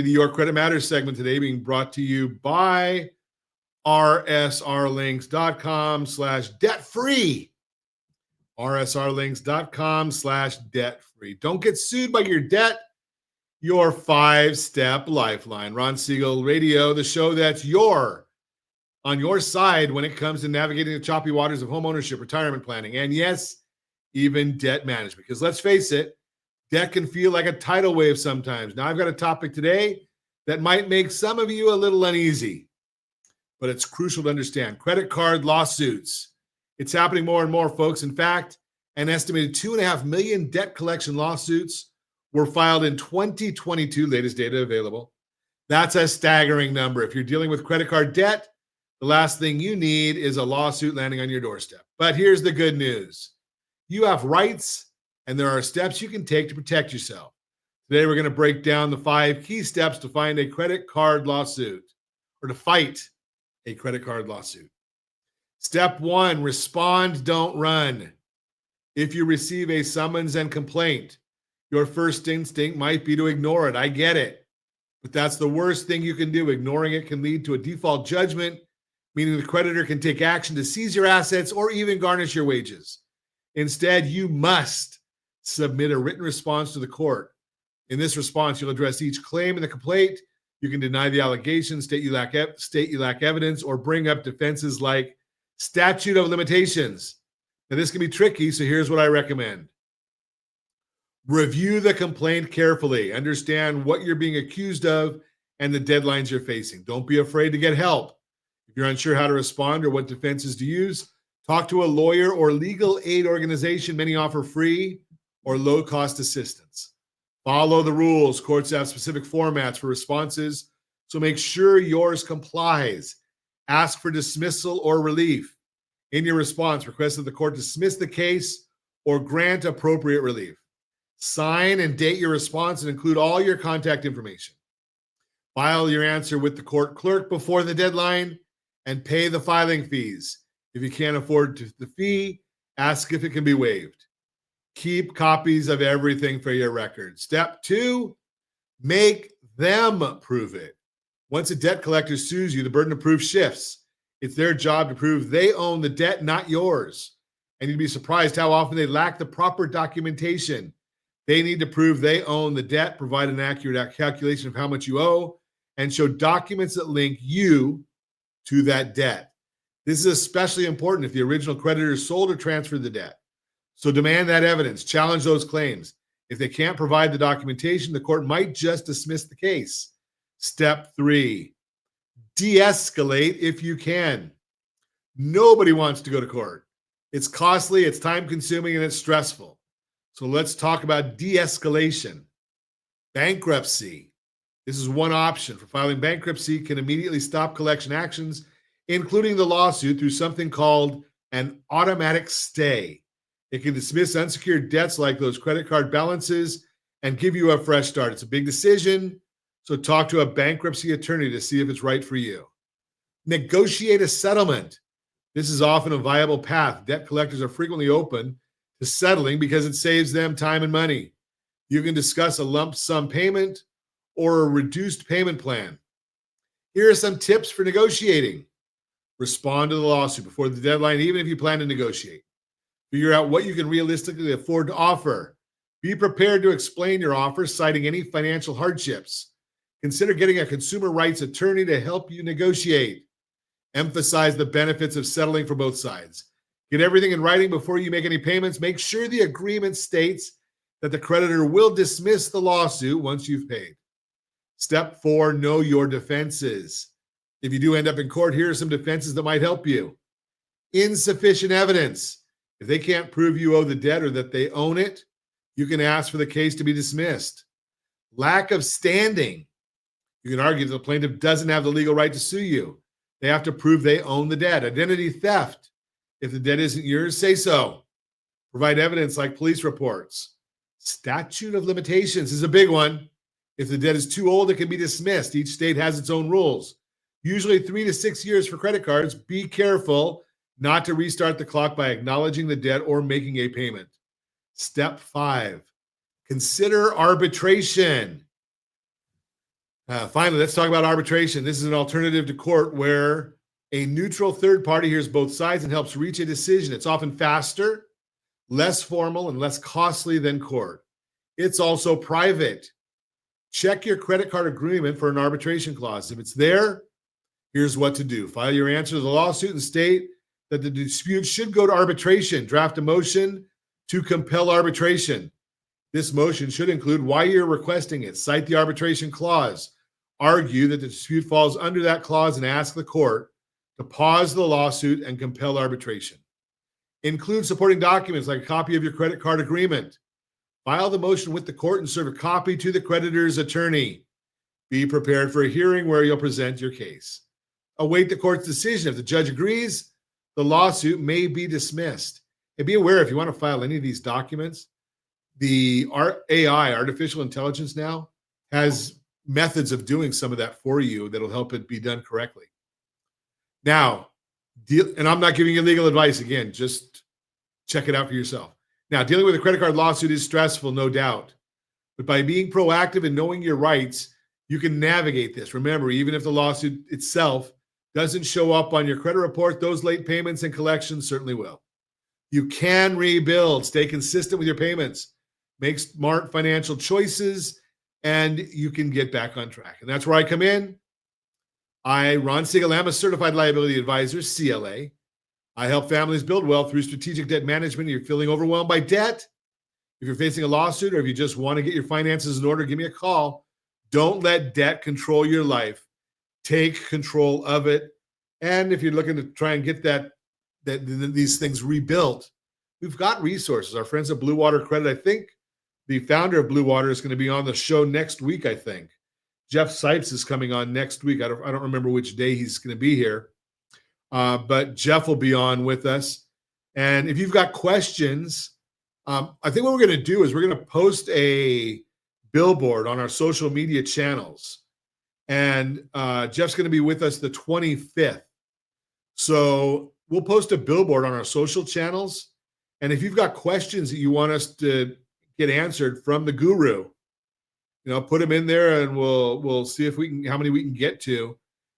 The Your Credit Matters segment today being brought to you by rsrlinks.com/debt-free. rsrlinks.com/debt-free. Don't get sued by your debt. Your 5-step lifeline. Ron Siegel Radio, the show that's on your side when it comes to navigating the choppy waters of homeownership, retirement planning, and yes, even debt management. Because let's face it, debt can feel like a tidal wave sometimes. Now, I've got a topic today that might make some of you a little uneasy, but it's crucial to understand. Credit card lawsuits. It's happening more and more, folks. In fact, an estimated 2.5 million debt collection lawsuits were filed in 2022, latest data available. That's a staggering number. If you're dealing with credit card debt, the last thing you need is a lawsuit landing on your doorstep. But here's the good news. You have rights, and there are steps you can take to protect yourself. Today, we're going to break down the 5 key steps to find a credit card lawsuit, or to fight a credit card lawsuit. Step 1, respond, don't run. If you receive a summons and complaint, your first instinct might be to ignore it. I get it. But that's the worst thing you can do. Ignoring it can lead to a default judgment, meaning the creditor can take action to seize your assets or even garnish your wages. Instead, you must submit a written response to the court. In this response, you'll address each claim in the complaint. You can deny the allegations, state you lack evidence, or bring up defenses like statute of limitations. Now, this can be tricky, so here's what I recommend. Review the complaint carefully. Understand what you're being accused of and the deadlines you're facing. Don't be afraid to get help. If you're unsure how to respond or what defenses to use, talk to a lawyer or legal aid organization. Many offer free or low-cost assistance. Follow the rules. Courts have specific formats for responses, so make sure yours complies. Ask for dismissal or relief. In your response, request that the court dismiss the case or grant appropriate relief. Sign and date your response and include all your contact information. File your answer with the court clerk before the deadline and pay the filing fees. If you can't afford the fee, ask if it can be waived. Keep copies of everything for your records. Step 2, make them prove it. Once a debt collector sues you, the burden of proof shifts. It's their job to prove they own the debt, not yours. And you'd be surprised how often they lack the proper documentation. They need to prove they own the debt, provide an accurate calculation of how much you owe, and show documents that link you to that debt. This is especially important if the original creditor sold or transferred the debt. So demand that evidence, challenge those claims. If they can't provide the documentation, the court might just dismiss the case. Step 3, de-escalate if you can. Nobody wants to go to court. It's costly, it's time-consuming, and it's stressful. So let's talk about de-escalation. Bankruptcy. This is one option for filing bankruptcy, can immediately stop collection actions, including the lawsuit, through something called an automatic stay. It can dismiss unsecured debts like those credit card balances and give you a fresh start. It's a big decision, so talk to a bankruptcy attorney to see if it's right for you. Negotiate a settlement. This is often a viable path. Debt collectors are frequently open to settling because it saves them time and money. You can discuss a lump sum payment or a reduced payment plan. Here are some tips for negotiating. Respond to the lawsuit before the deadline, even if you plan to negotiate. Figure out what you can realistically afford to offer. Be prepared to explain your offer, citing any financial hardships. Consider getting a consumer rights attorney to help you negotiate. Emphasize the benefits of settling for both sides. Get everything in writing before you make any payments. Make sure the agreement states that the creditor will dismiss the lawsuit once you've paid. Step 4, know your defenses. If you do end up in court, here are some defenses that might help you. Insufficient evidence. If they can't prove you owe the debt or that they own it, you can ask for the case to be dismissed. Lack of standing. You can argue that the plaintiff doesn't have the legal right to sue you. They have to prove they own the debt. Identity theft. If the debt isn't yours, say so. Provide evidence like police reports. Statute of limitations is a big one. If the debt is too old, it can be dismissed. Each state has its own rules. Usually 3 to 6 years for credit cards. Be careful not to restart the clock by acknowledging the debt or making a payment. Step 5, consider arbitration. Finally, let's talk about arbitration. This is an alternative to court where a neutral third party hears both sides and helps reach a decision. It's often faster, less formal, and less costly than court. It's also private. Check your credit card agreement for an arbitration clause. If it's there, here's what to do. File your answer to the lawsuit and state that the dispute should go to arbitration. Draft a motion to compel arbitration. This motion should include why you're requesting it. Cite the arbitration clause. Argue that the dispute falls under that clause and ask the court to pause the lawsuit and compel arbitration. Include supporting documents like a copy of your credit card agreement. File the motion with the court and serve a copy to the creditor's attorney. Be prepared for a hearing where you'll present your case. Await the court's decision. If the judge agrees, the lawsuit may be dismissed. And be aware, if you want to file any of these documents, the AI, artificial intelligence now, has methods of doing some of that for you that'll help it be done correctly. Now, and I'm not giving you legal advice. Again, just check it out for yourself. Now, dealing with a credit card lawsuit is stressful, no doubt. But by being proactive and knowing your rights, you can navigate this. Remember, even if the lawsuit itself doesn't show up on your credit report, those late payments and collections certainly will. You can rebuild, stay consistent with your payments, make smart financial choices, and you can get back on track. And that's where I come in. Ron Siegel, am a certified liability advisor, CLA. I help families build wealth through strategic debt management. If you're feeling overwhelmed by debt, if you're facing a lawsuit, or if you just want to get your finances in order, give me a call. Don't let debt control your life. Take control of it. And if you're looking to try and get these things rebuilt, we've got resources. Our friends at Blue Water Credit, I think the founder of Blue Water is going to be on the show next week, I think. Jeff Sipes is coming on next week. I don't remember which day he's going to be here. But Jeff will be on with us. And if you've got questions, I think what we're going to do is we're going to post a billboard on our social media channels. And Jeff's going to be with us the 25th. So we'll post a billboard on our social channels. And if you've got questions that you want us to get answered from the guru, put them in there and we'll see if how many we can get to,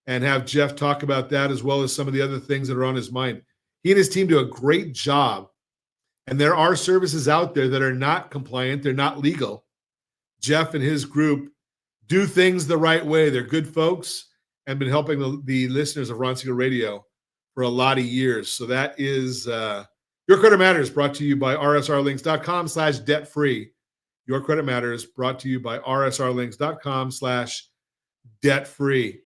and have Jeff talk about that as well as some of the other things that are on his mind. He and his team do a great job. And there are services out there that are not compliant. They're not legal. Jeff and his group do things the right way. They're good folks and been helping the listeners of Ron Siegel Radio for a lot of years. So that is Your Credit Matters, brought to you by rsrlinks.com/debt-free. Your Credit Matters, brought to you by rsrlinks.com/debt-free.